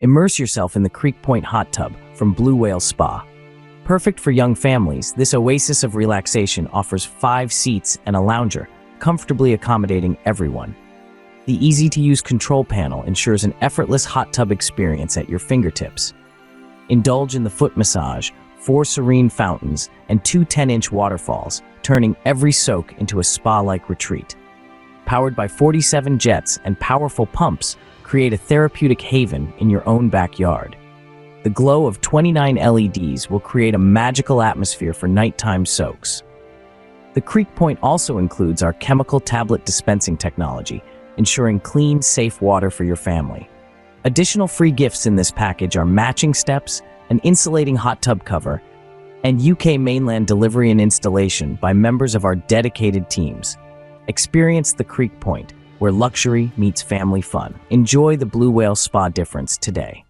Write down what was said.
Immerse yourself in the Creek Point Hot Tub from Blue Whale Spa. Perfect for young families, this oasis of relaxation offers 5 seats and a lounger, comfortably accommodating everyone. The easy-to-use control panel ensures an effortless hot tub experience at your fingertips. Indulge in the foot massage, 4 serene fountains, and 2 10-inch waterfalls, turning every soak into a spa-like retreat. Powered by 47 jets and powerful pumps, create a therapeutic haven in your own backyard. The glow of 29 LEDs will create a magical atmosphere for nighttime soaks. The Creek Point also includes our chemical tablet dispensing technology, ensuring clean, safe water for your family. Additional free gifts in this package are matching steps, an insulating hot tub cover, and UK mainland delivery and installation by members of our dedicated teams. Experience the Creek Point, where luxury meets family fun. Enjoy the Blue Whale Spa difference today.